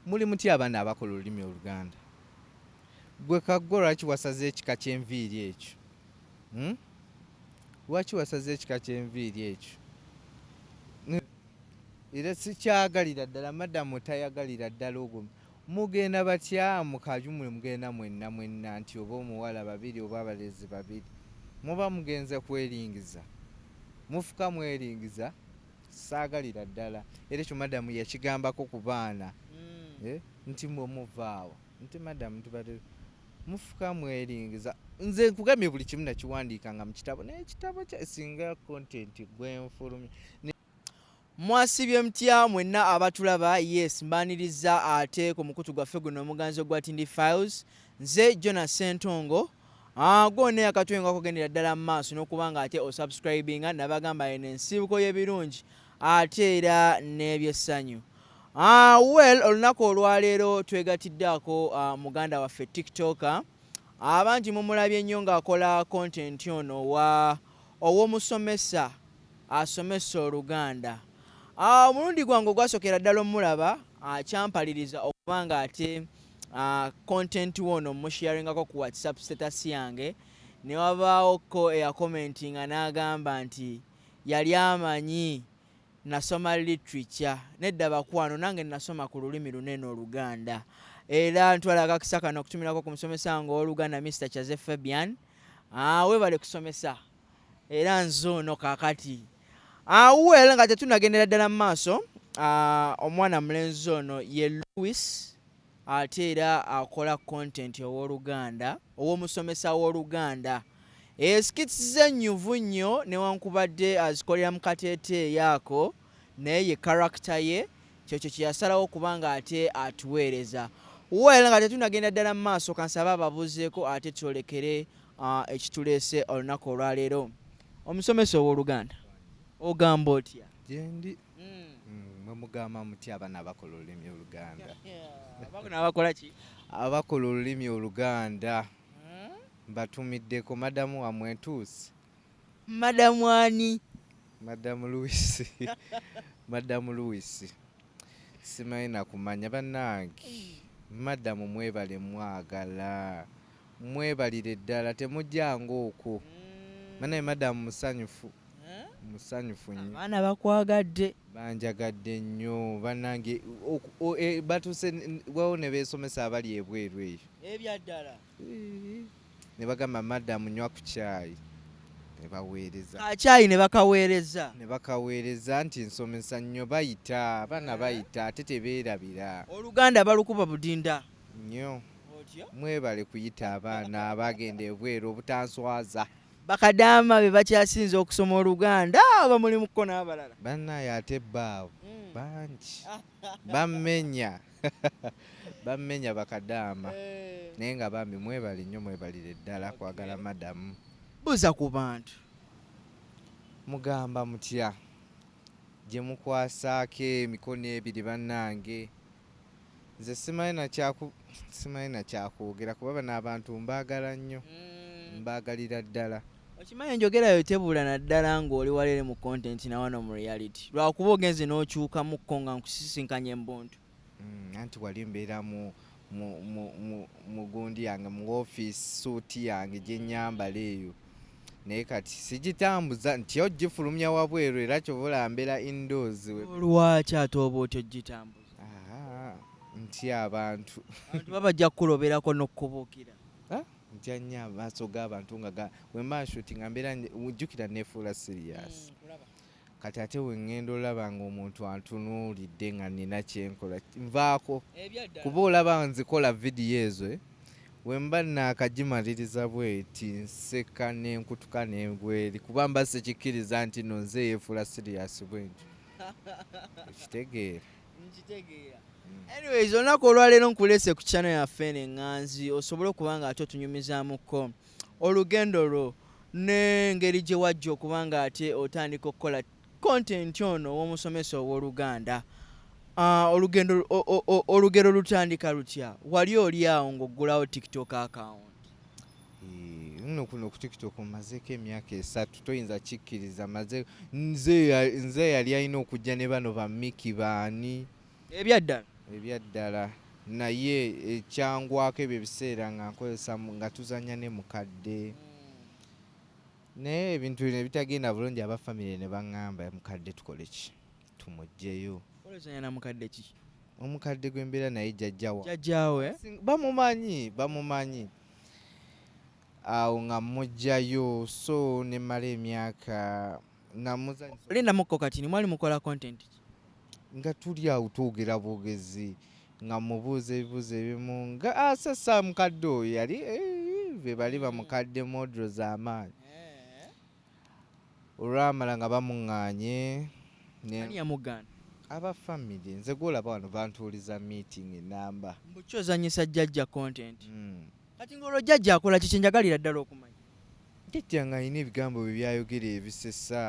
muli muti abaana abakola olulimi Oluganda gwe Kaggo lwaki wasaze ekika ky'enviiri ekyo lwaki wasaze ekika ky'enviiri ekyo era sikyagalira ddala madamu tayagalira ddala ogwo mugenda batya mu kajumwe mugenda mwenna nti oba omuwala babiri oba abalezi babiri muba mugenze kweringiza mufuka mweringiza saagalira ddala era ekyo madamu yakigambako ku baana nti muvaawo nti madamu tubadde mufuka mweringiza nze nkugambye buli kimu nakiwandiikanga mu kitabo naye ekitabo singa content gwenfulumya mwasibye mutya mwenna abatulaba yes mbaniriza ate ku mukutu gwaffe guno omuganzo gwa Tindi Files nze Jonas Sentongo gwone akatwenga kugendera ddala mu maaso n'okubanga ate osubscribinga nabagamba eno ensibuko y'ebirungi ate era n'ebyessanyu well olunaku olwaleero twegatiddeako muganda waffe TikToker abangi mumulabye nnyo ng'akola content ono ow'omusomesa asomesa Oluganda omulundi gwange ogwasokera ddala omulaba kyampaliriza okubanga ate content wono musharingako ku WhatsApp status yange ne wabaawoko eyakomentinga n'agamba nti yali amanyi nasoma literature nedda bakwano nange nasoma ku lulimi lunene Oluganda era ntwala akakisa kano okutumirako ku musomesa wange w'Oluganda Mr. Chaze Fabian webale kusomesa era nzoono kakati well nga tetunagendera ddala mu maaso omwana mulenzi ono ye Louis ate era akola content ow'Oluganda ow'omusomesa w'Oluganda skits ennyuvu nnyo newankubadde azikolera mu kateeteeyi ako naye ye character ye kyekyo kyeyasalawo okubanga ate atuweereza well nga tetunagenda ddala mu maaso kansabe ababuuzeeko ate twolekere ekituleese olunaku olwaleero omusomesa ow'Oluganda ogamba otya gyendi mwemugamba muti abaana abakola olulimi Oluganda abaana abakola ki abakola olulimi Oluganda mbatumiddeko madamu wamwe entuusi madamu ani madamu Louis madamu Louis simanyi nakumanya bannange madamu mwebale mwagala mwebalire ddala temujjanga okwo manaye madamu musanyufu nnyo abaana bakwagadde banjagadde nnyo bannange batuse wawo ne beesomesa abali ebweru eyo ebyaddala ne bagamba madamu nywa ku caayi ne baweereza kacaayi ne bakaweereza nti nsomesa nnyo bayita abaana bayita ate tebeerabira Oluganda balukuba budinda nnyo mwebale kuyita abaana abagenda ebweru obutanswaza bakadaama be bakyasinza okusoma Oluganda aba mulimuko n'abalala bannaye ate baabo bangi bammenya bakadaama naye nga bambi mwebale nnyo mwebalire ddala kwagala madamu buuza ku bantu mugamba mutya gye mukwasaako emikono ebiri bannange nze simanyi nakyakwogera kuba bano abantu mbaagala nnyo mbaagalira ddala okimanyi enjogerayo tebula naddala ng'oli walere mu content na wano mu reality lwakuba ogenze n'okyukamukko nga nkusisinkanya embuntu anti wali mbeera mu gundi yange mu office suuti yange gye nyambala eyo naye kati sigitambuza nti ogifulumya wabweru era kyova olambera indoors lwaki ate oba otyo ogitambuza nti abantu babajja kukuloberako n'okkubuukira ntya nnyo amaaso g'abantu nga wemba shootinga mbeera ujjukira nefuula serious kati ate wengenda olaba nga omuntu antunuulidde nga nina kyenkola nvaako kuba olaba nzikola vidiyo ezo wemba naakagimaliriza bweti nseka n'enkutuka n'engweri kuba mba sikikkiriza nti no nze yeefuula serious bwentyo okitegeera anyways olunaku olwaleero nkuleese ku channel yaffe n'enganzi osobole okuba nga ate otunyumizaamuko olugendo lwo n'engeri gye wajja okuba nga ate otandika okukola content ono ow'omusomesa ow'Oluganda olugero lutandika lutya wali oli awo ng'oggulawo TikTok account nno kuno ku TikTok mazeeko emyaka 3 toyinza kikkiriza nze yali alina okujja ne bano bammiki baani ebyaddala ebyaddala naye ekyangwako ebyo ebiseera nga nkozesa nga tuzanya ne mukadde naye ebintu bino ebitagenda bulungi abafamire ne baŋŋamba mukadde tukole ki tumugjeyo. olezanya na mukadde ki? Omukadde gw'embeera naye jjajjaawe bamumanyi awo nga mujjayo so ne mala emyaka nga muzanyisa lindamukko kati mwali mukola content ki? nga tuli awo twogera bwogezi nga mubuuza ebibuuzo ebimu nga sasa mukadde oyo yali be bali bamukadde modro z'amaanyi olwamala nga bamuŋŋaanye ani yamugaana? abafamire nze gwolaba wano bantuuliza meeting enamba bukyozanyisa jjajja content kati ng'olwo jjajja akola kiki njagalira ddala okumanya. jjajja nga alina ebigambo bye byayogera ebisesa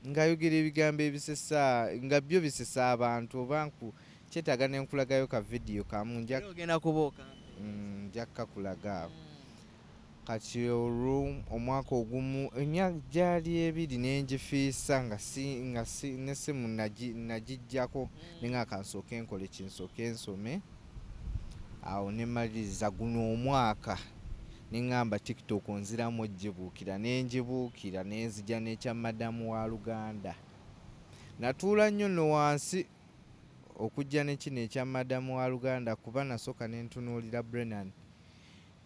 ng'ayogera ebigambo ebisesa nga byo bisesa abantu oba kyetaaga ne nkulagayo ka vidiyo kamu ogenda kubooka nja kakulaga kati olwo omwaka ogumu emyaka gyali ebiri nengifiisa nga nesimu nagijjako nenga kansooke enkole kinsooke ensome awo nemaliriza guno omwaka neŋŋamba tiktok nziramu ogibuukira nengibuukira nenzija n'ekya madamu wa Luganda natuula nnyo no wansi okujja ne kino ekya madamu wa Luganda kuba nasooka nentunuulira Brennan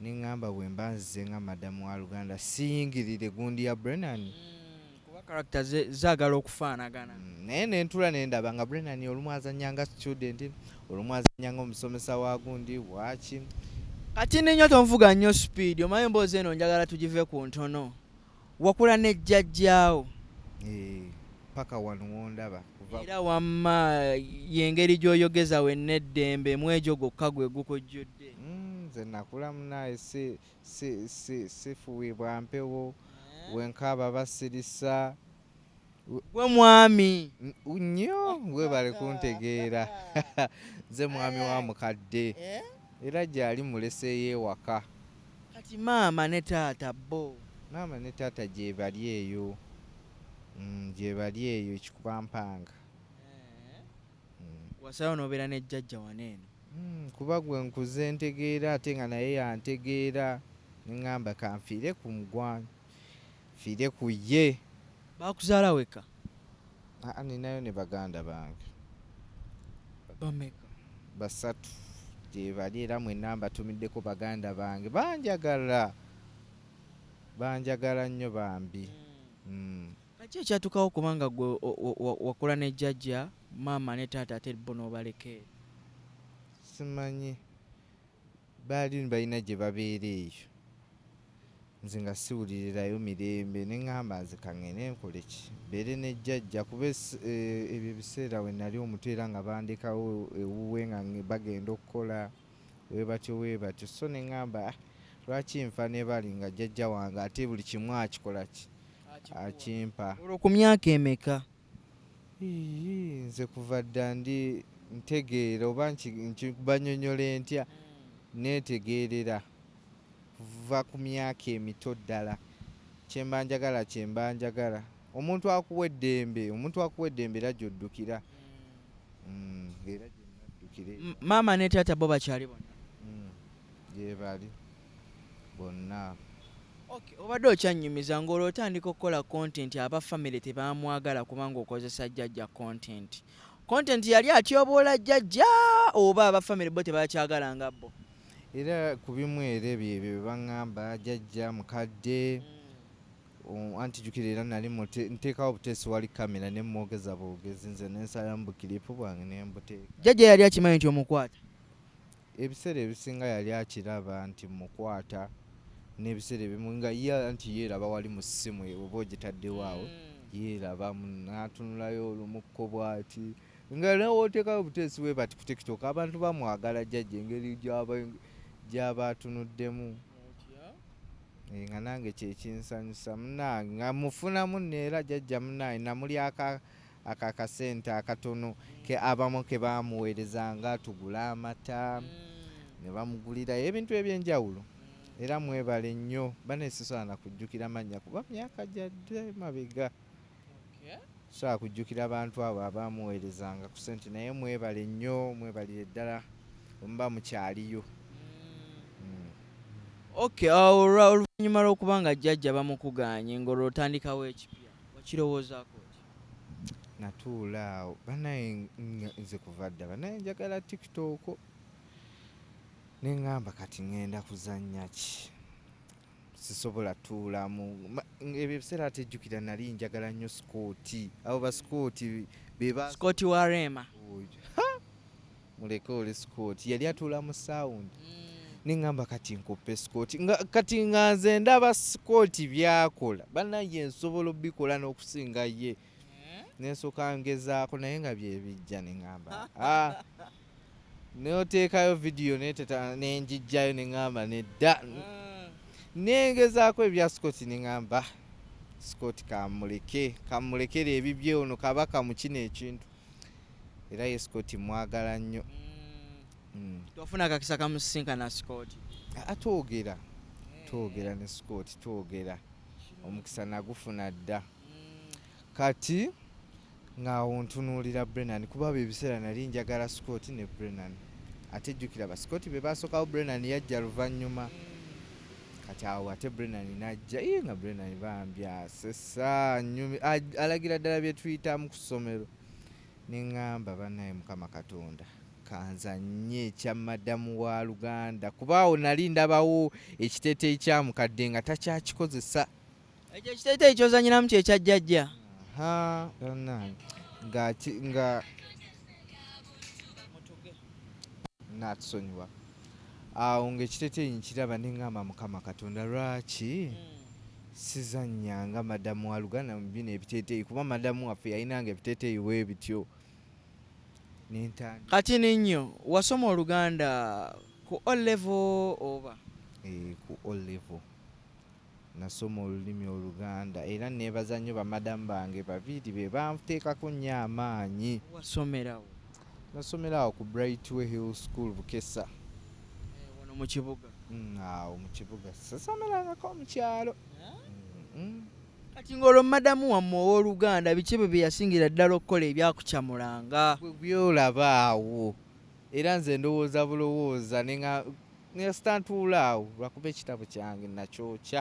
neŋŋamba bwe mba nzize nga madamu wa Luganda siyingirire gundi ya Brennan kuba character zaagala okufaanagana naye nentula nendaba nga Brennan olumu azannyanga student olumu azannyanga omusomesa wa gundi waki kati ninyo tonvuga nnyo speed omanyi emboozi eno njagala tugive ku ntono wakula ne jjajjaawo paka wano wondaba era wamma yengeri gy'oyogeza wenna eddembe mwegyo gwokka gwe gukujjudde nze nakula munaye sifuwibwa mpewo wenkaaba basirisa gwe mwami nnyo webale kuntegeera nze mwami wa mukadde era gyali muleseyo ewaka kati maama ne taata bo maama ne taata gyebali eyo gyebali eyo ekikubampanga wasawo nobeera ne jjajja waneeno kuba gwe nkuze ntegeera ate nga naye yantegeera neŋŋamba kanfiire ku mugwanyi fiire ku ye bakuzaala weka ninayo ne baganda bange bameka basatu gyebali era mwenna mbatumiddeko baganda bange banjagala nnyo bambi kaki ekyatukawo kubanga gwe wakula ne jjajja maama ne taata ate bo n'obaleka simanyi baali balina gye babeera eyo nze nga siwulirirayo mirembe neŋŋamba nze kaŋŋende nkole ki beere ne jjajja kuba ebyo ebiseera we nali omuto era nga bandekawo ewuwe nga bagenda okukola webatyo so neŋŋamba lwaki nfa ne bali nga jjajja wange ate buli kimu akikola ki akimpa olwo ku myaka emeka nze kuva dda ndi ntegeera oba nkibanyonyole ntya netegeerera kuva ku myaka emito ddala kyemba njagala omuntu akuwa eddembe era gy'oddukira era gyenaddukire maama ne taata bo bakyali bonna gyebali bonna obadde okyannyumiza ng'olwo otandika okukola content abafamire tebamwagala kubanga okozesa jjajja content yali atyoboola jjajja oba abafamire bo tebakyagala nga bo era ku bimu era ebyo bebaŋŋamba jjajja mukadde anti jjukira era nali nteekawo buteesi wali kamera ne mwogeza bwogezi nze nensalamu bukiripu bwange nembuteeka jjajja yali akimanyi nti omukwata ebiseera ebisinga yali akiraba nti mukwata n'ebiseera ebimu nga ye anti yeeraba wali mu ssimu oba ogitaddewo awo yeeraba n'atunulayo olumukko bw'ati nga nawe oteekayo buteesi bwe bati ku tiktok abantu bamwagala jjajja engeri gy'aba atunuddemu nga nange kyekinsanyusa munnange nga mufunamu neera jjajja munnange namuli akakasente akatono abamu ke bamuweerezanga tugula amata ne bamugulirayo ebintu ebyenjawulo era mwebale nnyo banesisobola nakujjukira mannya kuba myaka gyadde mabega sobola kujjukira abantu abo abamuweerezanga ku ssente naye mwebale nnyo mwebalire ddala omuba mukyaliyo. Okay, oluvannyuma lw'okuba nga jjajja bamukuganye ng'olwotandikawo ekipya wakirowoozaako ki? Natuula awo banaye nze kuva dda banaye njagala TikTok ne ŋŋamba kati ŋŋenda kuzannya ki sisobola tuulamu ebyo ebiseera atejjukira nali njagala nnyo Scooti abo ba Scooti beba Scott wa Rema muleke ole Scooti yali atuula mu sound neŋŋamba kati nkoppe Scooti kati nga nze ndaba Scooti byakola banaye nsobola obikola n'okusinga ye nensooka ngezaako naye nga byebijja neŋŋamba neoteekayo vidiyo nenjijjayo neŋŋamba nedda nengezaako ebya Scooti neŋŋamba Scooti kamulekere ebibye ono kabaka mu kino ekintu era ye Scooti mwagala nnyo. Tofuna akakisa kamusisinkana Scooti? Twogera ne Scooti twogera omukisa nagufuna dda kati ng'awo ntunuulira Brennan kuba bye biseera nali njagala Scooti ne Brennan ate jjukira ba Scooti be basookawo Brennan yajja luvannyuma kati awo ate Brennan najja nga Brennan bambyasesa alagira ddala bye tuyitamu ku ssomero neŋŋamba bannaye Mukama Katonda kanzanye ekya madamu wa Luganda kuba awo nali ndabawo ekiteeteeyi kya mukadde nga takyakikozesa. Ekyo ekiteeteeyi ky'ozanyiramu kye kya jjajja? nga natusonyiwa awo ng'ekiteeteeyi nkiraba neŋŋamba Mukama Katonda lwaki sizannyanga madamu wa Luganda mu bino ebiteeteeyi kuba madamu waffe yalinanga ebiteeteeyi bwe bityo. Kati ninyo wasoma Oluganda ku O level oba? Ku O level nasoma olulimi Oluganda era neebaza nnyo bamadamu bange babiri be banteekako nnyo amaanyi. Wasomerawo? Nasomerawo ku Brightway Hill School Bukesa. Wano mu kibuga? Awo mu kibuga sasomerangako mu kyalo. Kati ng'olwo madamu wammwe ow'Oluganda biki bye yasingira ddala okukola ebyakukyamulanga? Byolaba awo era nze ndowooza bulowooza nestantuula awo lwakuba ekitabo kyange nakyokya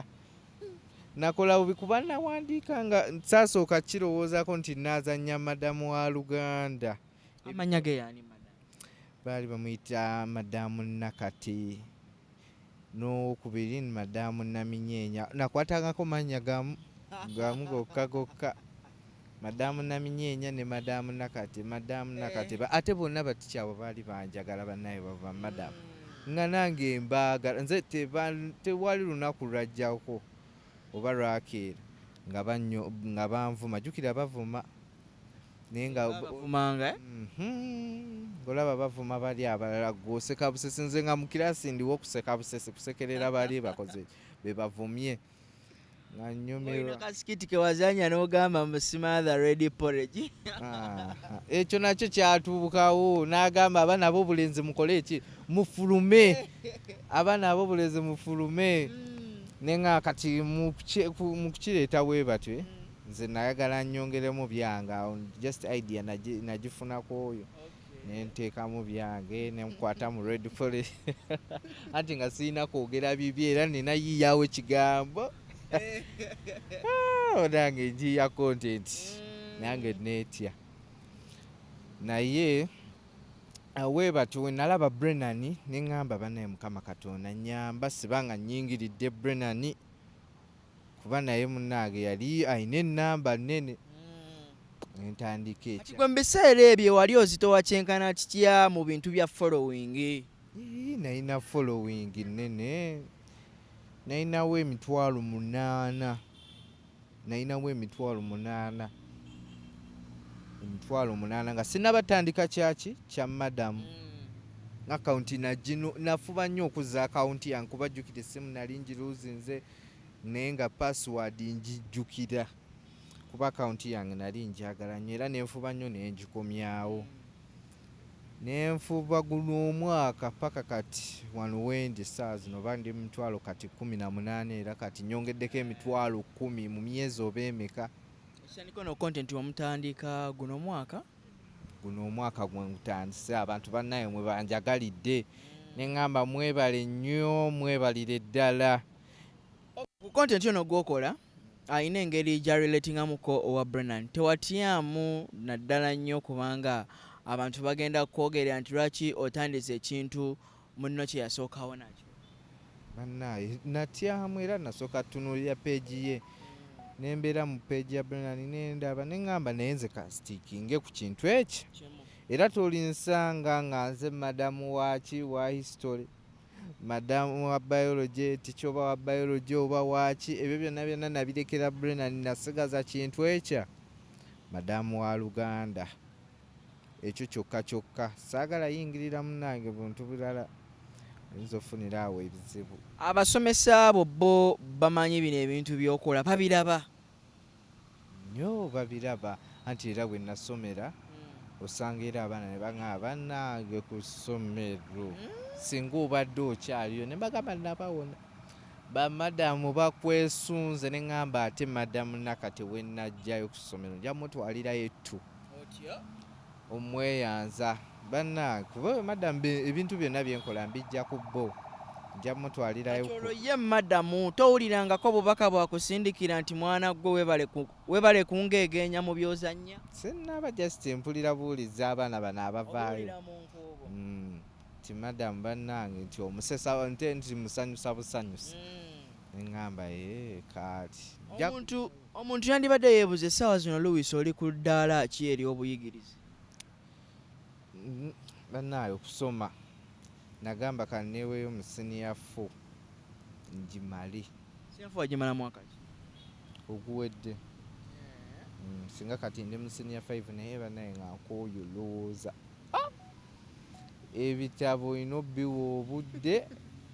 nakola bubi kuba nawandiika nga saasooka kirowoozaako nti naazannya madamu wa Luganda. Amanya ge yaani madamu? Baali bamuyita madamu Nakati n'okubiri madamu Naminyeenya nakwatangako mannya gamu gokka madamu Naminyeenya ne madamu Nakati ate bonna batikyabo baali banjagala bannaye bava madamu nga nange mbaagala nze tewali lunaku lwajjako oba lwakeera nga banvuma jjukira bavuma naye nga bavumanga olaba bavuma bali abalala gw'oseka busesi nze nga mu kiraasi ndiwo okuseka busesi kusekerera bali bakoze be bavumye nga nnyumirwa. Kasikiti ke wazanya n'ogamba musimather ready porridge. Ekyo nakyo kyatubukawo n'agamba abaana ab'obulenzi mukole eki mufulume abaana ab'obulenzi mufulume nenga kati mu kukireeta bwe batyo nze nayagala nnyongeremu byange awo just idea nagifunako oyo nenteekamu byange nenkwata mu red porridge anti nga sirina kwogera bibi era ninayiyawo ekigambo nange njiya content nange neetya naye weebatyo we nalaba Brennan neŋŋamba bannaye Mukama Katonda nnyamba sibanga nnyingiridde Brennan kuba naye munnaage yali ayina ennamba nnene nentandika ekya. Gwe mu biseera ebyo wali ozitowa kyenkana kitya mu bintu bya following? Nalina following nnene nalinawo 8,000 8,000 nga sinnabatandika kyaki kya madamu akawunti nafuba nnyo okuzza akawunti yange kuba jjukira essimu nali ngiruuzinze naye nga password njijjukira kuba akawunti yange nali njagala nnyo era nenfuba nnyo nengikomyawo nenfuba guno omwaka paka kati wano wendi saa zino oba ndi 18,000 era kati nyongeddeko 10,000 mu myezi oba emeka Esyaniko no content wamutandika guno mwaka. Guno omwaka gwe ngutandise abantu bannaye mwe banjagalidde ne ŋŋamba mwebale nnyo mwebalire ddala. Ku content yono gwokola ayina engeri gyarelatingamuko owa Brennan. Tewatyamu naddala nnyo kubanga abantu bagenda kwogerera nti lwaki otandise ekintu munno kye yasookawo nakyo. Bannaye natyamu era nasooka tunuulira peegi ye nembeera mu peegi ya Brennan nendaba ne ŋŋamba naye nze kasitiikinge ku kintu ekyo era tolinsanga nga nze madamu waki wa history madamu wa biology ticha oba wa biology oba waki ebyo byonna nabirekera Brennan nasigaza kintu ekyo madamu wa Luganda ekyo kyokka saagala yingirira munnange buntu bulala oyinza ofunira awo ebizibu. Abasomesa abo bo bamanyi bino ebintu byokola babiraba nnyo babiraba anti era bwe nasomera osanga era abaana ne baŋŋamba bannange ku ssomero singa obadde okyaliyo ne bagamba nabawona bamadamu bakwesunze ne ŋŋamba ate madamu nakati we najjayo ku ssomero nja mutwalirayo ettu omweyanza bannange kuba madamu ebintu byonna byenkola mbijja ku bo nja mutwalirayo olwo ye madamu towulirangako bubaka bwakusindikira nti mwana gwe webale kungeegenya mu byozannya. Sinnaba just mpulira buuliza abaana bano abavaayo nti madamu bannange nti omusesa nte nti musanyusa busanyusa neŋŋamba kaati omuntu yandibadde yeebuza essaawa zino Louis oli ku ddaala ki eri obuyigirizi. Bannaayo okusoma nagamba kanneeweeyo mu senior 4 ngimale. Senior 4 wagimala mwaka ki? Oguwedde. Singa kati ndi mu senior 5 naye bannaye nga nkooyo lowooza ebitabo ino biwa obudde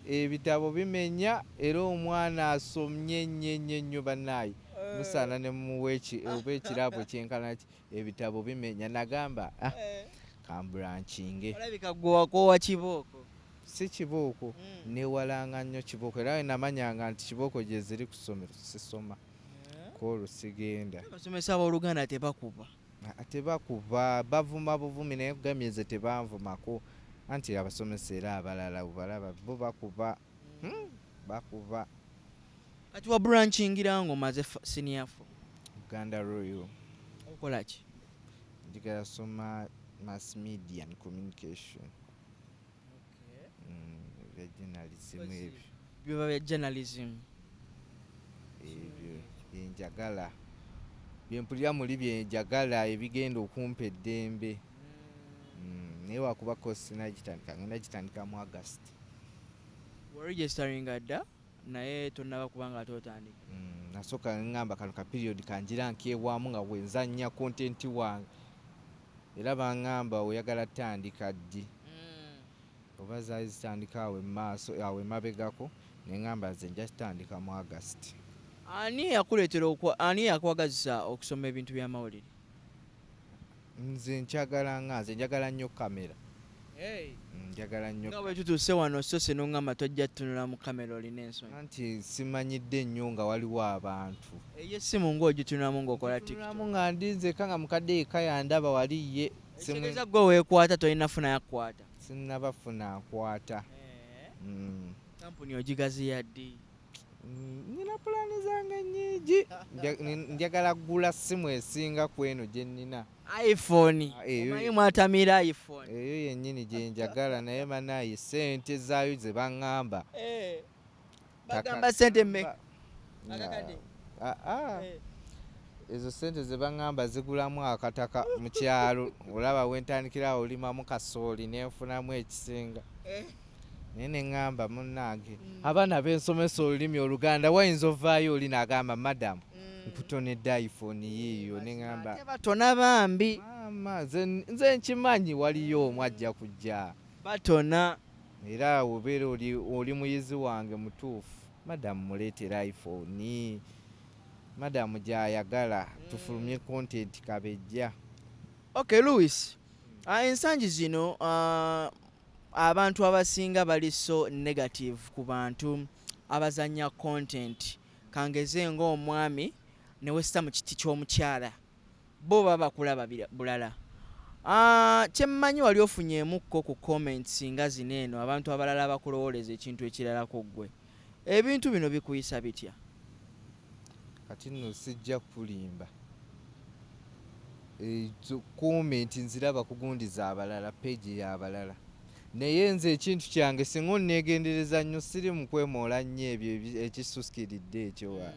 ebitabo bimenya era omwana asomye nnyo bannaayi musaana ne muwa oba ekirabo kyenkana ki ebitabo bimenya nagamba kambulankinge. Olabika gwe wakoowa kibooko. Si kibooko newalanga nnyo kibooko era we namanyanga nti kibooko gye ziri ku ssomero sisoma koolwo sigenda. Abasomesa b'Oluganda tebakuba tebakuba bavuma buvumi naye kugamyeze tebanvumako anti abasomesa era abalala bubalaba bo bakuba bakuba. Kati wa branchingira ngo maze senior 4 Uganda Royal okola ki? njagala soma mass media and communication. Bya journalism ebyo biba bya journalism ebyo byenjagala byempulira muli byenjagala ebigenda okumpa eddembe. Naye wakuba kosi nagitandika ngenda gitandika mu August. Registering adda naye tonnaba kubanga ate otandika. Nasooka ngamba kano ka period kanjira nkyebwamu nga bwenzanya content wange era baŋŋamba oyagala tandika ddi oba zaali zitandika awe maaso awe mabegako neŋŋamba nze nja kitandika mu August. Ani yakwagazisa okusoma ebintu by'amawulire? Nze njagala nnyo kamera. Njagala nnyo. Nga bwe tutuuse wano sose n'oŋŋamba tojja tutunula mu kamera olina ensonyi. Anti simanyidde nnyo nga waliwo abantu. Ey'essimu ng'ogitunulamu ng'okola TikTok. Tunulamu nga ndinzeka nga mukadde yekka yandaba wali ye. Ekitegeeza gwe weekwata tolina funa yakkwata. Sinnabafuna nkwata. Kampuni ogigaziya ddi? Nina pulaani zange nnyingi. Njagala kugula ssimu esinga ku eno gye nnina. iPhone. Omanyi mwatamira iPhone. Eyo yennyini gye njagala naye bannaaye ssente zaayo ze baŋŋamba. Bagamba ssente mmeka? Akakadde? Ezo ssente ze baŋŋamba zigulamu akataka mu kyalo olaba wentandikirawo olimamu kasooli nenfunamu ekisinga. Naye neŋŋamba munnange abaana bensomesa olulimi Oluganda wayinza ovaayo oli n'agamba madamu nkutonedde iPhone yiiyo neŋŋamba ate batona bambi. Maama nze nkimanyi waliyo omu ajja kujja batona era obeera oli muyizi wange mutuufu madamu muleetera iPhone madamu gy'ayagala tufulumye content kabejja. Okay Louis, ensangi zino abantu abasinga bali so negative ku bantu abazanya content kangeze ng'omwami ne westa mu kiti ky'omukyala bo baba bakulaba bulala. Kyemmanyi wali ofunyeemukko ku comments nga zino eno abantu abalala bakulowooleza ekintu ekiralako ggwe. Ebintu bino bikuyisa bitya? Kati nno sijja kulimba. Comment nziraba kugundiza abalala, page y'abalala. Naye nze ekintu kyange singa onneegendereza nnyo siri mu kwemoola nnyo ebyo ekisuskiridde ekyo.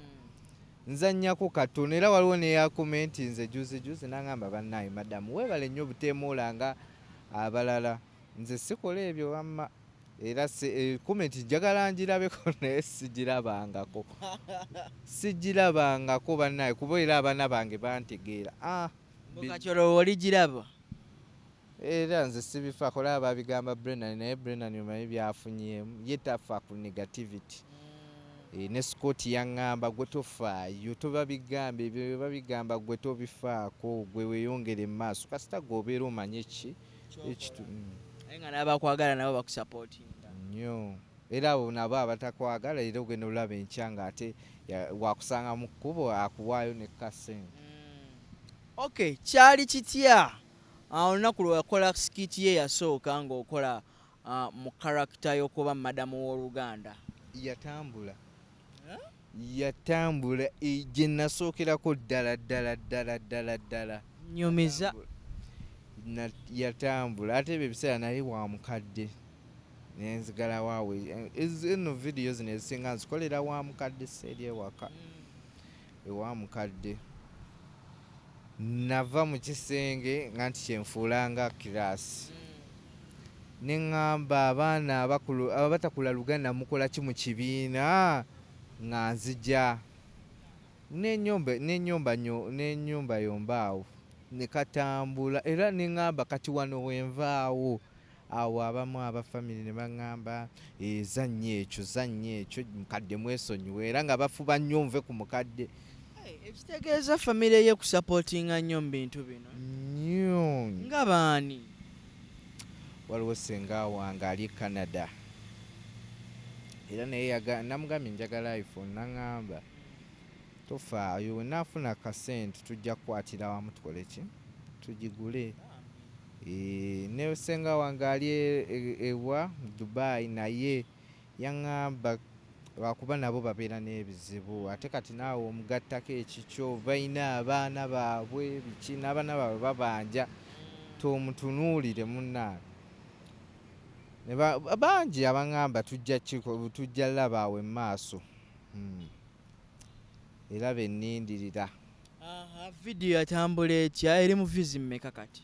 Nzannyako katono era waliwo neya comment nze juzi n'angamba bannaayi madamu weebale nnyo buteemoolanga abalala. Nze sikola ebyo wamma. Era comment njagala ngirabeko naye sigirabangako bannaayi kuba era abaana bange bantegeera. Kakyolo oligiraba? Era nze sibifaako olaba babigamba Brennan naye Brennan omanyi byafunyeemu ye tafa ku negativity. Ne Scott yaŋŋamba gwe tofaayo tobabigambe ebyo babigamba gwe tobifaako gwe weeyongere mu maaso kasita gweobeera omanye ekitu. Naye nga n'abakwagala nabo bakusapootinga nnyo era abo nabo abatakwagala era ogenda olaba enkya ng'ate wakusanga mu kkubo akuwaayo ne kasente. Okay, kyali kitya olunaku lwe wakola skit ye yasooka ng'okola mu karakita y'okuba madamu w'Oluganda? Yatambula gye nasookerako ddala nyumiza. Yatambula ate ebyo ebiseera nali wa mukadde nenzigala waawe eno vidiyo zino ezisinga nzikolera wa mukadde seeri ewaka ewa mukadde. Nava mu kisenge nga nti kyenfuulanga kiraasi ne ŋŋamba abaana abatakula Luganda mukola ki mu kibiina nga nzija n'ennyumba yombaawo ne katambula era ne ŋŋamba kati wano wenvaawo awo abamu abafamire ne baŋŋamba zannya ekyo mukadde mwesonyiwe era nga bafuba nnyo nve ku mukadde. Ekitegeeza famire ye kusapootinga nnyo mu bintu bino nnyo. Nga baani? Waliwo senga wange ali Canada era naye namugambye njagala iPhone naŋŋamba tofaayo wenaafuna akasente tujja kukwatira wamu tukole ki tugigule. Ne senga wange ali ewa Dubai naye yaŋŋamba lwakuba nabo babeera n'ebizibu ate kati naawe omugattako ekikyo balina abaana baabwe biki n'abaana baabwe babanja tomutunuulire munnange. Bangi abaŋŋamba tujja laba awe mu maaso era bennindirira. Vidiyo yatambula etya eri mu views mmeka kati?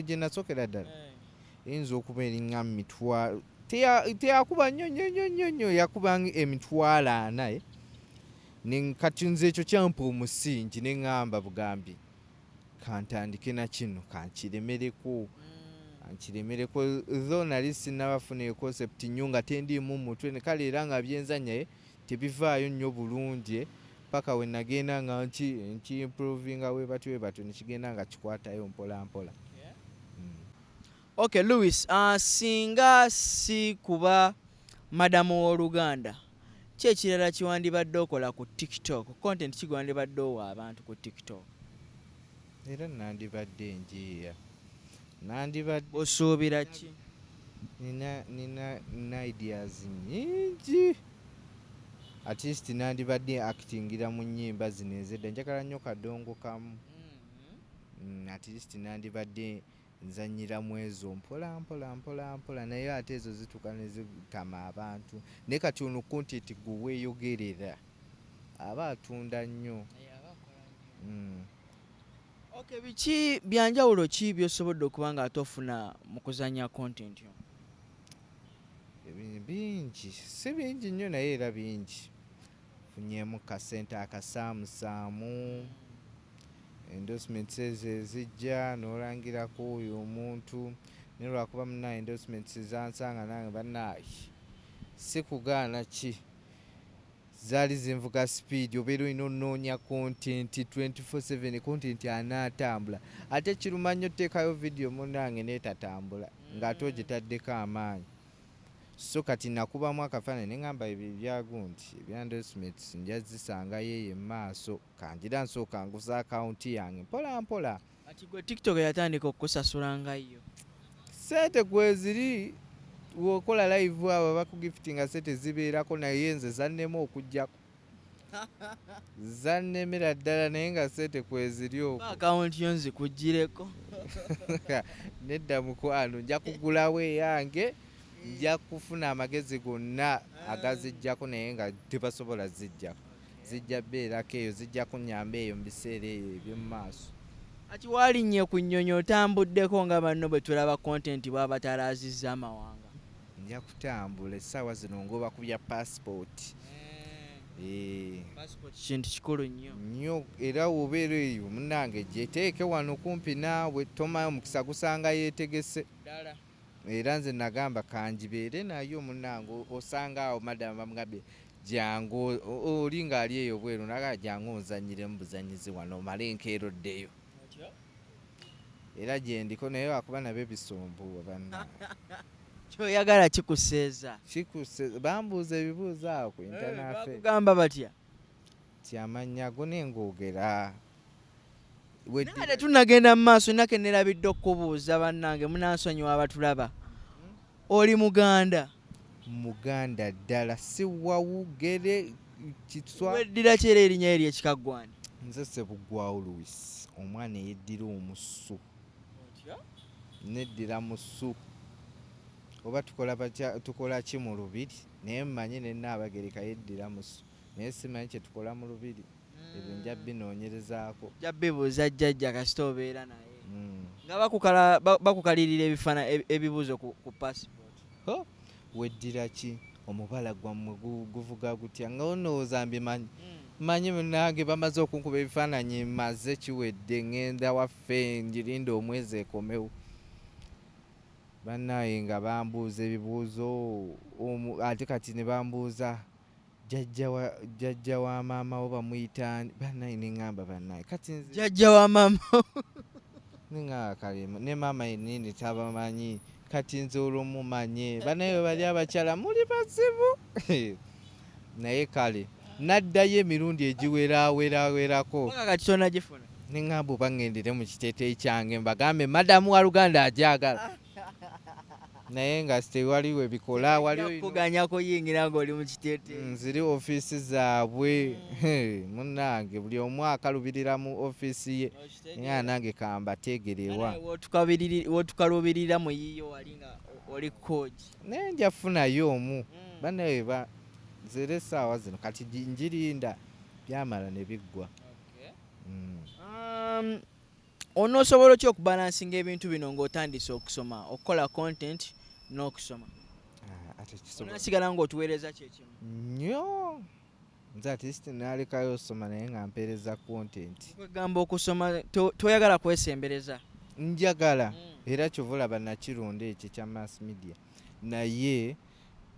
Gye nasookera ddala eyinza okuba eringa mu mitwalo teyakuba nnyo yakubanga emitwalo 4 kati nze ekyo kyampa omusingi ne ŋŋamba bugambi kantandike na kino kankiremereko tho nali sinnabafuna concept nnyo nga tendiimu mutwe ne kale era nga byenzanyaye tebivaayo nnyo bulungi paka we nagenda nga nki-improvinga we batyo nekigenda nga kikwatayo mpola mpola. Okay, Lewis, singa si kuba madamu w'Oluganda ki ekirala kiwandibadde okola ku TikTok? Content ki gwandibadde owa abantu ku TikTok? Era nandibadde njeeya osuubira ki? nina ideas nyingi. At least nandibadde actingira mu nnyimba zino ezedda njagala nnyo kadongo kamu. At least nandibadde nzanyiramu ezo mpola naye ate ezo zituuka ne zitama abantu naye kati ono content gwe weeyogerera aba atunda nnyo. Okay, biki byanjawulo ki by'osobodde okuba nga ate ofuna mu kuzannya content yo? Bingi si bingi nnyo naye era bingi. Funyeemu kasente akasaamusaamu endorsements ezo ezijja n'olangirako oyo omuntu naye lwakuba munaye endorsements zansanga nange bannaayi si kugaana ki zaali zinvuga speed obeera olina onoonya content 24/7 content anaatambula ate kiruma nnyo teekayo vidiyo munnange neetatambula ng'ate ogitaddeko amaanyi so kati nakubamu akafaananyi ne ŋŋamba ebyo ebyagundi ebya endorsements nja zisangayo eyo emaaso kanjira nsooka nguza akawunti yange mpola mpola. Kati gwe TikTok yatandika okukusasulangayo. Sente kweziri bw'okola live abo bakugiftinga sente zibeerako naye nze zannema okujjako. Zannemera ddala naye nga sente kweziri okwo. Akawunti yo nzikugireko. Nedda mukwano nja kugulawo eyange nja kufuna amagezi gonna agazijjako naye nga tebasobola zijjako. Zijja beerako eyo zijja kunnyamba eyo mu biseera eyo eby'omu maaso. Ati walinnye ku nnyonyi otambuddeko nga banno bwe tulaba kontenti bw'abatalaazizza amawanga. Nja kutambula essaawa zino ngoba ku bya passport. Passport kintu kikulu nnyo era wobeera eyo munnange gyeteeke wano kumpi naawe tomayo omukisa gusanga yeetegese era nze nagamba kanjibeere nayo munnange osanga awo madamu bamugambye jangu oli ng'ali eyo bweru naga jangu onzanyiremu buzanyizi wano omale enkeeroddeyo era gyendiko naye wakuba nabo ebisumbuwa banna kyoyagala kikuseeza bambuuza ebibuuzo awo ku intanafe bakugamba batya tyamanya go nengoogera naye tetunagenda mu maaso nake nerabidde okubuuza bannange munansonyiwa abatulaba oli muganda ddala si wawugere kitwa weddira kyera erinnya eri ekikaggwani nze Ssebuggwawo Louis omwana eyeddira omusu neddira musu oba tukola ki mu lubiri naye mmanyi ne Nnaabagereka yeddira musu naye simanyi kye tukola mu lubiri ebyo nja binoonyerezaako nja bibuuza jjajja kasita obeera naye nga bakukalirira ebibuuzo ku passport weddira ki omubala gwammwe guvuga gutya nga onowooza mbimanyi manyi munnange bamaze okunkuba ebifaananyi maze kiwedde ngenda waffe njirinda omwezi ekomewo bannaye nga bambuuza ebibuuzo ate kati ne bambuuza jjajja wa maama wo bamuyitaani bannaye ne ŋŋamba bannaye kati nze jjajja wa maama neŋŋamba kale ne maama yennyini tabamanyi kati nze olwo mumanye bannaye bali abakyala muli bazibu naye kale naddayo emirundi egiwerawerako kati tonagifuna ne ŋŋamba oba ŋŋendere mu kiteeteeyi kyange mbagambe madamu wa Luganda agyagala naye nga tewaliwo ebikola kuganya kuyingira ng'oli mu kiteeteeyi nziri ofiisi zaabwe munnange buli omu akalubirira mu ofiisi ye naye nange kambateegerewa wotukalubirira mu yiyo wali nga oli kooki naye nja funayo omu bannaye nzira essaawa zino kati njirinda byamala ne biggwa. Onoosobola otya okubalansinga ebintu bino ng'otandise okusoma okukola content n'okusoma onasigala ng'otuweereza kyekimu nnyo nze atisiti naalekayo osoma naye nga mpeereza content kwegamba okusoma toyagala kwesembereza njagala era kyovulaba nakirunda ekyo kya mass media naye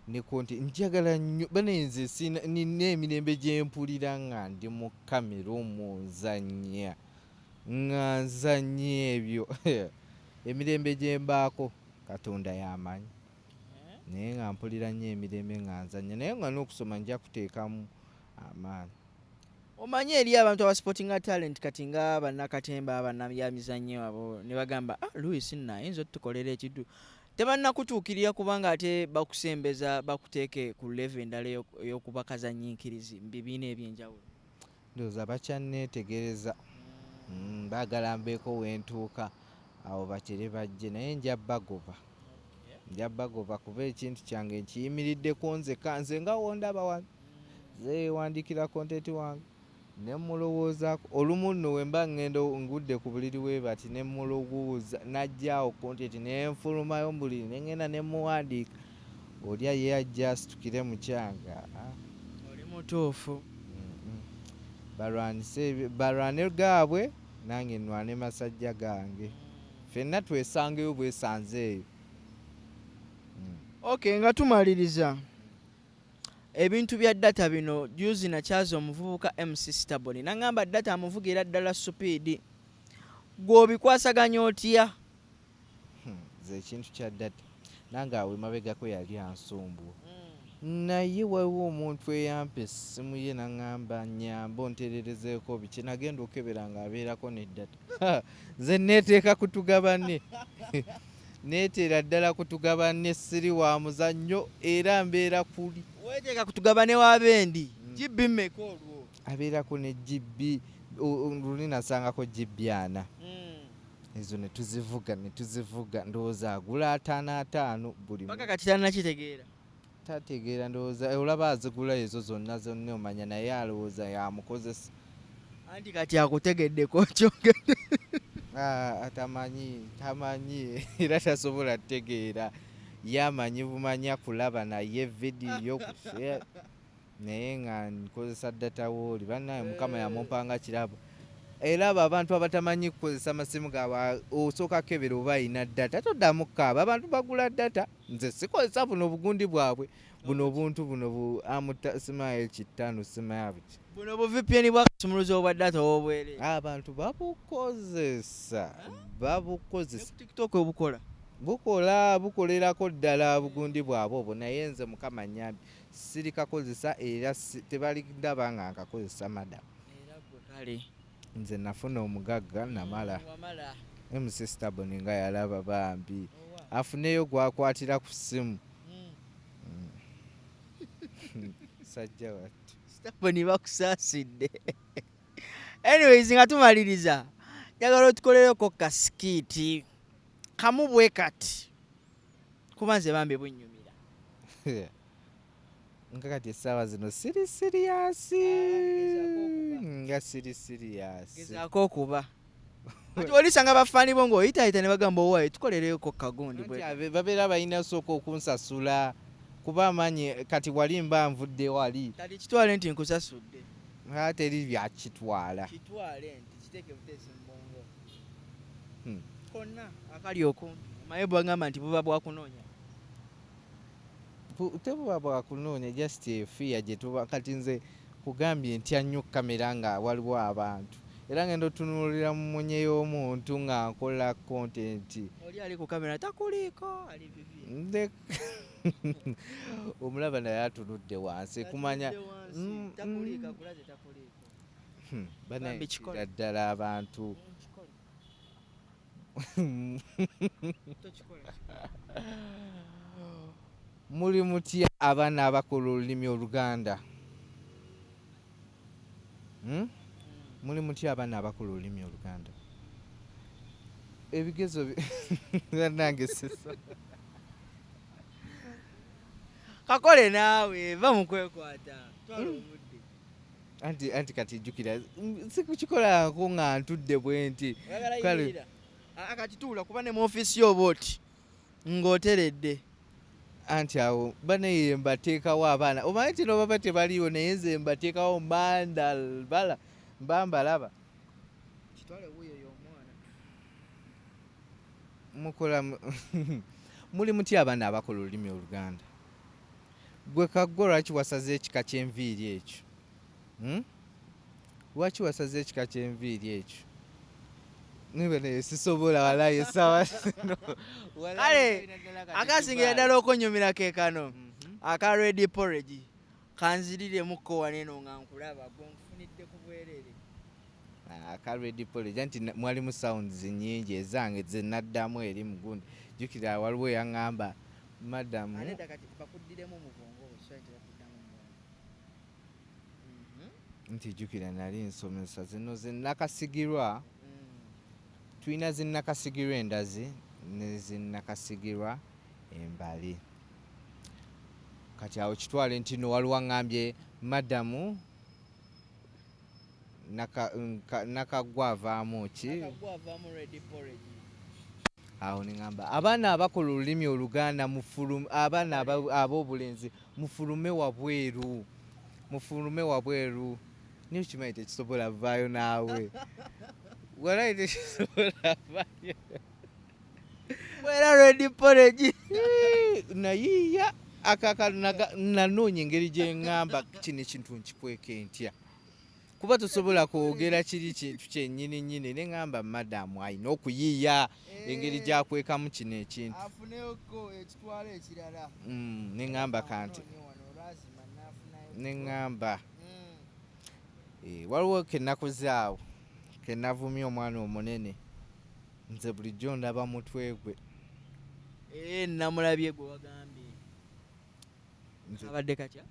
ne content njagala nnyo banenze nina emirembe gye mpulira nga ndi mu kamera omuzannya nga nzanye ebyo emirembe gye mbaako Katonda y'amanyi naye nga mpulira nnyo emirembe nga nzanya naye nga n'okusoma nja kuteekamu amaanyi. Omanyi eri abantu abasportinga talent kati nga bannakatemba abannabyamizannyo abo ne bagamba Louis nno ayinza otukolera ekidu tebannakutuukirira kubanga ate bakusembeza bakuteeke ku level endala ey'okuba kazannyiikirizi mu bibiina ebyenjawulo ndowooza bakyanneetegereza baagala mbeeko wentuuka awo batere bajje naye nja bagoba kuba ekintu kyange nkiyimiriddeko nze nga wondaba wano ze wandikira kontenti wange ne mulowoozaako olumu nno we mba ngenda ngudde ku buliri we bati ne mulowooza najjaawo kontenti ne nfulumayo mu buliri ne ngenda ne muwandiika olya ye ajja asitukire mu kyanga oli mutuufu balwane gaabwe nange nnwane masajja gange ffenna twesangeyo bwesanzeeyo. Okay, nga tumaliriza ebintu bya data bino juzi nakyaza omuvubuka MC Stable nangamba data amuvugira ddala supiidi gw'obikwasaganya otya? Ze ekintu kya data nange awo emabegako yali ansumbuwa naye waliwo omuntu eyampa essimu ye naŋŋamba nyamba ontererezeeko biki nagenda okebera ng'abeerako n'eddata nze neeteeka kutugabane neetera ddala kutugabane siri wa muzannyo era mbeera kuli weeteeka kutugabane w'abendi gibbi mmeka olwo abeerako ne gibbi luli nasangako gibbi 4 ezo netuzivuga ndowooza agula 5 buli paka kati tannakitegeera tategeera ndowooza olaba azigula ezo zonna omanya naye alowooza yamukozesa anti kati akutegeddeko kyongedde tamanyi era tasobola kutegeera yamanyi bumanya kulaba naye vidiyo kushare naye nga nkozesa data wooli bannaye mukama yamumpanga kirabo era abo abantu abatamanyi kukozesa amasimu gaabwe osooka kebera oba alina data toddamu kukaaba abantu bagula data nze sikozesa buno obugundi bwabwe buno obuntu buno Ismail Kitano Ismail buno bu VPN bwakasumuluzo obwa data obwere abantu babukozesa TikTok obukola bukolerako ddala bugundi bwabwe obwo naye nze mukama nyambi siri kakozesa era tebali ndaba nga nkakozesa madamu kale nze nafuna omugagga namala MC Stubborn nga yalaba bambi afuneyo gwakwatira ku ssimu sajja wattu Stubborn bakusaasidde anyways nga tumaliriza njagala otukolereko kasikiti kamu bwe kati kuba nze bambi bunnyumira nga kati essaawa zino siri siriyasi nga siri siriyasi gezaako okuba kati olisanga bafaani bo ng'oyitayita ne bagamba owaaye tukolereko kagundi babeera balina sooka okunsasula kuba amanyi kati wali mba nvudde wali kati kitwale nti nkusasudde teri byakitwala kitwale nti kiteeke buteesi mbongo konna akali okumpi maye bwagamba nti buba bwakunoonya tebuba bwakunoonya just efiya gye tuba kati nze kugambye ntya nnyo kamera nga waliwo abantu era ngenda otunuulira mu munye y'omuntu nga nkola kontenti oli ali ku kamera takuliiko ali bibi omulaba naye atunudde wansi kumanya takuliika kulaze takuliiko banakira ddala abantu muli mutya abaana abakola olulimi Oluganda muli mutya abaana abakola olulimi Oluganda ebigezo nange sisa kakole naawe va mukwekwata twala omudde anti kati jjukira sikukikolanko nga ntudde bwe nti kale kati tuula kuba ne mu ofiisi yoba oti ng'oteredde anti awo banaye mbateekawo abaana omanyi ti nobaba tebaliyo naye nze mbateekawo mbandalbala mbambalaba kitwale wuyo y'omwana mukola muli mutya abaana abakola olulimi Oluganda gwe kaggwa lwaki wasaze ekika ky'enviiri ekyo lwaki wasaze ekika ky'enviiri ekyo nibe naye sisobola walayo essaawa zino kale akasingira ddala okonyumira ke kano aka Red Porridge kanziriremukko waneeno nga nkulaba gwe nkufunidde ku bwerere aka Red Porridge anti mwalimu sounds nnyingi ezange ze naddamu eri mugundi jjukira waliwo yaŋŋamba madamu nti jjukira nali nsomesa zino zinnakasigirwa tulina zinnakasigirwa endazi ne zinnakasigirwa embali kati awo kitwale nti no waliwo aŋŋambye madamu nakagwa avaamu ki awo neŋŋamba abaana abakola olulimi Oluganda abaana ab'obulenzi mufulume wabweru niyo kimanyi tekisobola vaayo naawe walayi tekisobola vaayo bwera Red Porridge nayiya akaka nanoonya engeri gye ŋŋamba kino ekintu nkikweka entya kuba tosobola kwogera kiri kintu kyennyini nnyini ne ŋŋamba madamu alina okuyiiya engeri gyakwekamu kino ekintu afuneyoko ekitwalo ekirala ne ŋŋamba kanti ne ŋŋamba waliwo kenakoze awo kenavumya omwana omunene nze bulijjo ndaba mutwe gwe namulabye gwe wagambye abadde katya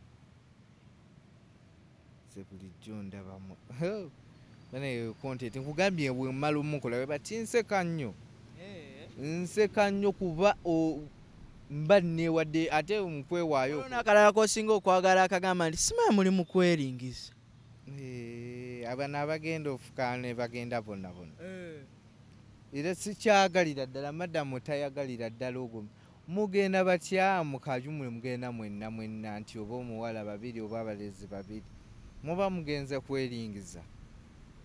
nze bulijjo ndabamu bane content nkugambye bwe mmala omukola we bati nseka nnyo kuba mba newadde ate mukwewaayo nakalala kosinga okwagala akagamba nti simanyi muli mu kweringiza abana abagenda ofukaana bagenda bonna era sikyagalira ddala madamu tayagalira ddala ogwo mugenda batya mukajumule mugenda mwenna nti oba omuwala babiri oba abalezi babiri muba mugenze kweringiza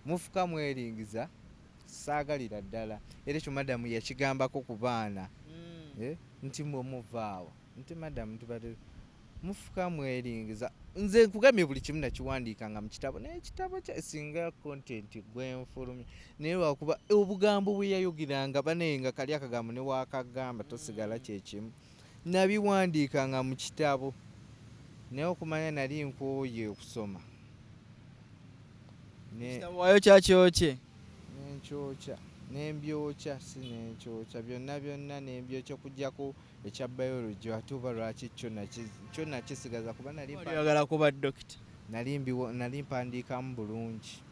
mufuka mweringiza saagalira ddala era ekyo madamu yakigambako ku baana nti muvaawo nti madamu tubadde mufuka mweringiza nze nkugambye buli kimu nakiwandiikanga mu kitabo naye ekitabo singa content gwenfulumya naye lwakuba obugambo bwe yayogeranga banaye nga kali akagambo ne wakagamba tosigala kyekimu nabiwandiikanga mu kitabo naye okumanya nali nkooye okusoma wayo kyakyokye nenkyokya nembyokya si nenkyokya byonna nembyokya okugjaku ekya biology ate oba lwaki kyo nakisigaza kuba oyagala kuba dokita nali mpandiikamu bulungi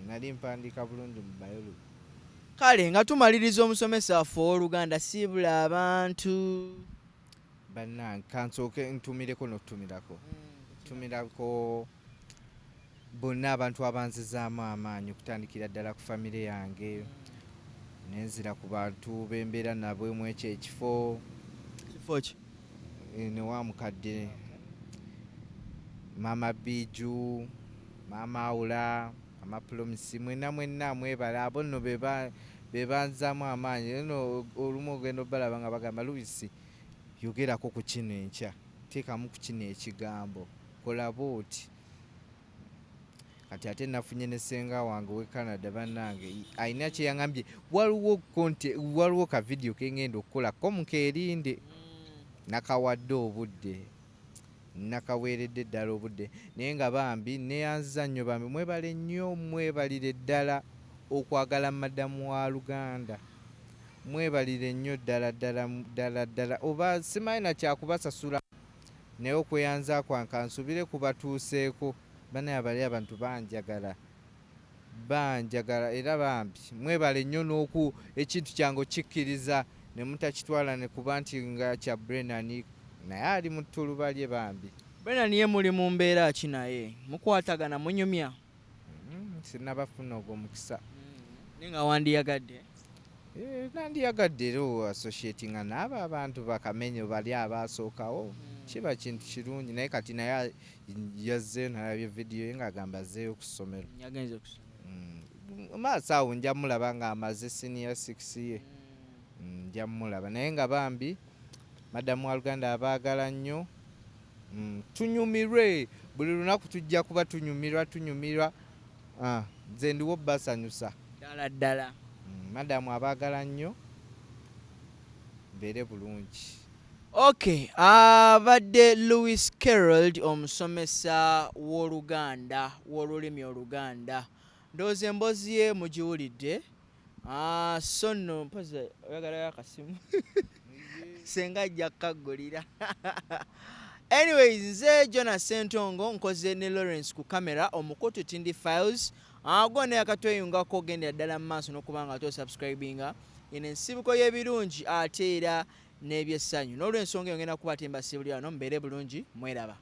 nali mpandiika bulungi mu biology. Kale nga tumaliriza omusomesa waffe ow'Oluganda siibula abantu bannange kansooke ntumireko n'otumirako tumirako bonna abantu abanzizaamu amaanyi okutandikira ddala ku famire yange nenzira ku bantu bembeera nabwe mu ekyo ekifo ki ne wa mukadde maama Biju maama Awula amapromisi mwenna mwebala abo nno be banzaamu amaanyi eno olumu ogenda obalaba nga bagamba Luisi yogerako ku kino enkya teekamu ku kino ekigambo kola booti kati ate nafunye ne ssenga wange we Canada bannange alina kye yaŋambye waliwo ka vidiyo ke ngenda okukolako mukeerinde nakawadde obudde nakaweeredde ddala obudde naye nga bambi neyanziza nnyo bambi mwebale nnyo mwebalire ddala okwagala madamu wa Luganda mwebalire nnyo ddala oba simanyi na kyakubasasula naye okweyanza kwange nsubire kubatuuseeko banaye abali abantu banjagala era bambi mwebale nnyo n'oku ekintu kyange okikkiriza ne mutakitwala ne kuba nti nga kya Brennan naye ali mu ttulubalye bambi Brennan ye muli mu mbeera ki naye mukwatagana munyumya sinabafuna ogwo mukisa naye nga wandiyagadde nandiyagadde era associatinga n'abo abantu bakamenyo bali abaasookawo kiba kintu kirungi naye kati naye yazzeeyo nalabye vidiyo ye ng'agamba azzeeyo ku ssomero yagenze ku ssomero maaso awo nja mulaba ng'amaze senior 6 ye nja mulaba naye nga bambi madamu wa Luganda abaagala nnyo tunyumirwe buli lunaku tujja kuba tunyumirwa nze ndiwo basanyusa ddala madamu abaagala nnyo mbeere bulungi. Okay, abadde Louis Carroll omusomesa w'Oluganda w'olulimi Oluganda ndowooza emboozi ye mugiwulidde so nno mpozi oyagalayo akasimu senga ajja kukaggulira anyways nze Jonas Ssentongo nkoze ne Lawrence ku kamera omukutu Tindi Files gonna yakatweyungako ogendera ddala mu maaso n'okuba nga tosubscribinga eno ensibuko y'ebirungi ate era n'ebyessanyu n'olw'ensonga eyo ngenda kuba temba sibuli wano mbeere bulungi mweraba.